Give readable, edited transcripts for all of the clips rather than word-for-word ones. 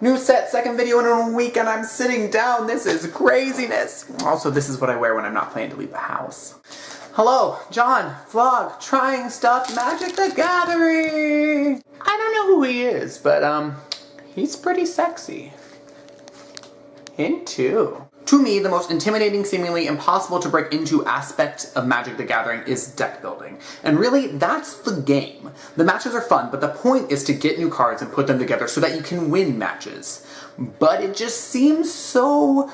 New set, second video in a week, and I'm sitting down. This is craziness. Also, this is what I wear when I'm not planning to leave the house. Hello, John, vlog, trying stuff, Magic the Gathering. I don't know who he is, but he's pretty sexy. Hint two. To me, the most intimidating, seemingly impossible to break into aspect of Magic the Gathering is deck building. And really, that's the game. The matches are fun, but the point is to get new cards and put them together so that you can win matches. But it just seems so...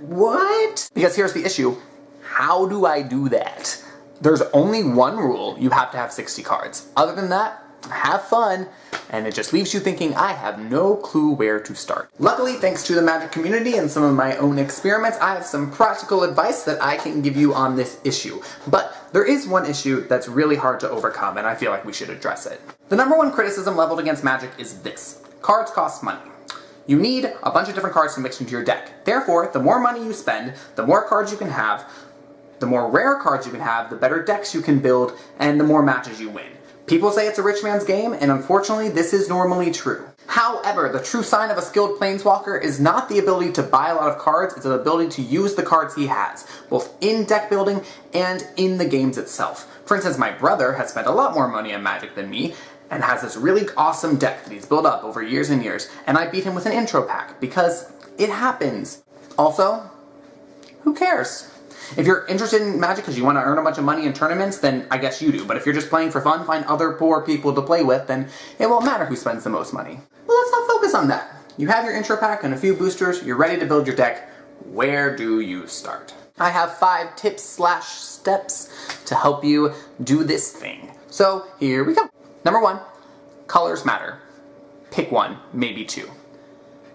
what? Because here's the issue. How do I do that? There's only one rule. You have to have 60 cards. Other than that, have fun, and it just leaves you thinking, I have no clue where to start. Luckily, thanks to the Magic community and some of my own experiments, I have some practical advice that I can give you on this issue. But there is one issue that's really hard to overcome, and I feel like we should address it. The number one criticism leveled against Magic is this. Cards cost money. You need a bunch of different cards to mix into your deck. Therefore, the more money you spend, the more cards you can have, the more rare cards you can have, the better decks you can build, and the more matches you win. People say it's a rich man's game, and unfortunately, this is normally true. However, the true sign of a skilled planeswalker is not the ability to buy a lot of cards, it's the ability to use the cards he has, both in deck building and in the games itself. For instance, my brother has spent a lot more money on Magic than me, and has this really awesome deck that he's built up over years and years, and I beat him with an intro pack, because it happens. Also, who cares? If you're interested in Magic because you want to earn a bunch of money in tournaments, then I guess you do. But if you're just playing for fun, find other poor people to play with, then it won't matter who spends the most money. Well, let's not focus on that. You have your intro pack and a few boosters, you're ready to build your deck. Where do you start? I have 5 tips/steps to help you do this thing. So here we go. Number 1, colors matter. Pick one, maybe 2.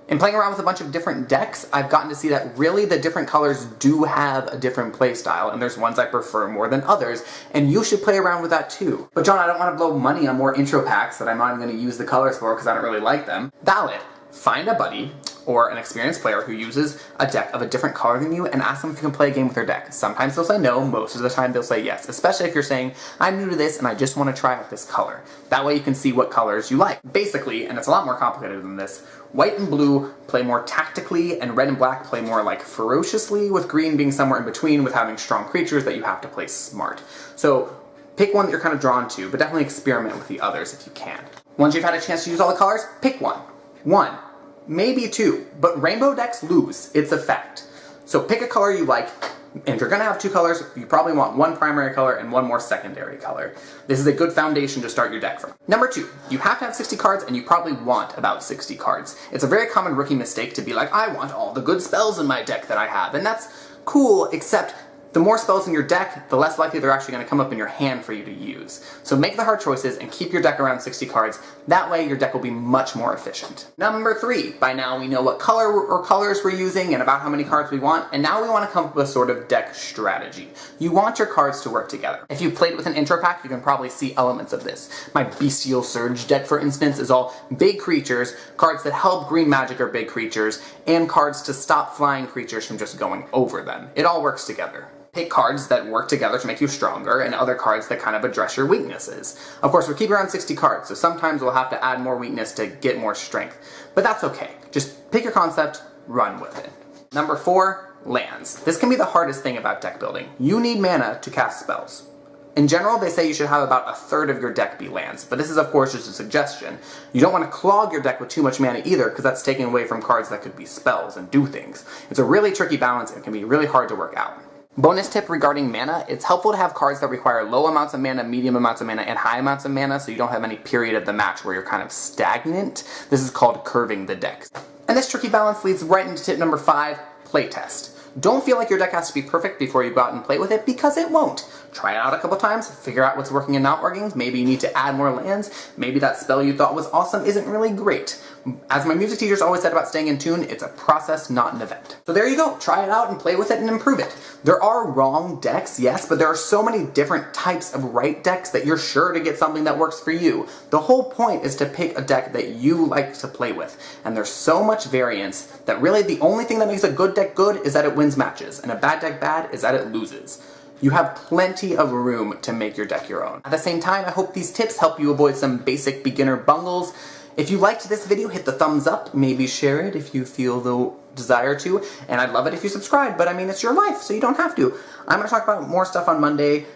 In playing around with a bunch of different decks, I've gotten to see that really the different colors do have a different play style, and there's ones I prefer more than others, and you should play around with that too. But John, I don't want to blow money on more intro packs that I'm not even going to use the colors for because I don't really like them. Valid. Find a buddy or an experienced player who uses a deck of a different color than you and ask them if you can play a game with their deck. Sometimes they'll say no, most of the time they'll say yes, especially if you're saying, I'm new to this and I just want to try out this color. That way you can see what colors you like. Basically, and it's a lot more complicated than this, white and blue play more tactically and red and black play more like ferociously, with green being somewhere in between with having strong creatures that you have to play smart. So pick one that you're kind of drawn to, but definitely experiment with the others if you can. Once you've had a chance to use all the colors, pick one. One, maybe 2, but rainbow decks lose its effect. So pick a color you like, and if you're going to have 2 colors, you probably want 1 primary color and 1 more secondary color. This is a good foundation to start your deck from. Number 2, you have to have 60 cards, and you probably want about 60 cards. It's a very common rookie mistake to be like, I want all the good spells in my deck that I have, and that's cool, except the more spells in your deck, the less likely they're actually going to come up in your hand for you to use. So make the hard choices and keep your deck around 60 cards. That way your deck will be much more efficient. Number 3, by now we know what color or colors we're using and about how many cards we want, and now we want to come up with a sort of deck strategy. You want your cards to work together. If you've played with an intro pack, you can probably see elements of this. My Bestial Surge deck, for instance, is all big creatures, cards that help green magic are big creatures, and cards to stop flying creatures from just going over them. It all works together. Pick cards that work together to make you stronger, and other cards that kind of address your weaknesses. Of course, we're keeping around 60 cards, so sometimes we'll have to add more weakness to get more strength. But that's okay. Just pick your concept, run with it. Number 4, lands. This can be the hardest thing about deck building. You need mana to cast spells. In general, they say you should have about a third of your deck be lands, but this is of course just a suggestion. You don't want to clog your deck with too much mana either, because that's taking away from cards that could be spells and do things. It's a really tricky balance and can be really hard to work out. Bonus tip regarding mana, it's helpful to have cards that require low amounts of mana, medium amounts of mana, and high amounts of mana, so you don't have any period of the match where you're kind of stagnant. This is called curving the deck. And this tricky balance leads right into tip number 5, playtest. Don't feel like your deck has to be perfect before you go out and play with it, because it won't. Try it out a couple times, figure out what's working and not working. Maybe you need to add more lands. Maybe that spell you thought was awesome isn't really great. As my music teachers always said about staying in tune, it's a process, not an event. So there you go. Try it out and play with it and improve it. There are wrong decks, yes, but there are so many different types of right decks that you're sure to get something that works for you. The whole point is to pick a deck that you like to play with. And there's so much variance that really the only thing that makes a good deck good is that it wins matches, and a bad deck bad is that it loses. You have plenty of room to make your deck your own. At the same time, I hope these tips help you avoid some basic beginner bungles If you liked this video, hit the thumbs up. Maybe share it if you feel the desire to. And I'd love it if you subscribe, but I mean, it's your life, so you don't have to. I'm going to talk about more stuff on Monday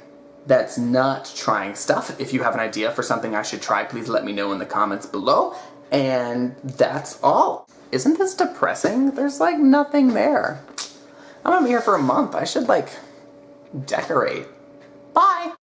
that's not trying stuff. If you have an idea for something I should try, please let me know in the comments below. And that's all. Isn't this depressing? There's like nothing there. I'm here for a month. I should like decorate. Bye!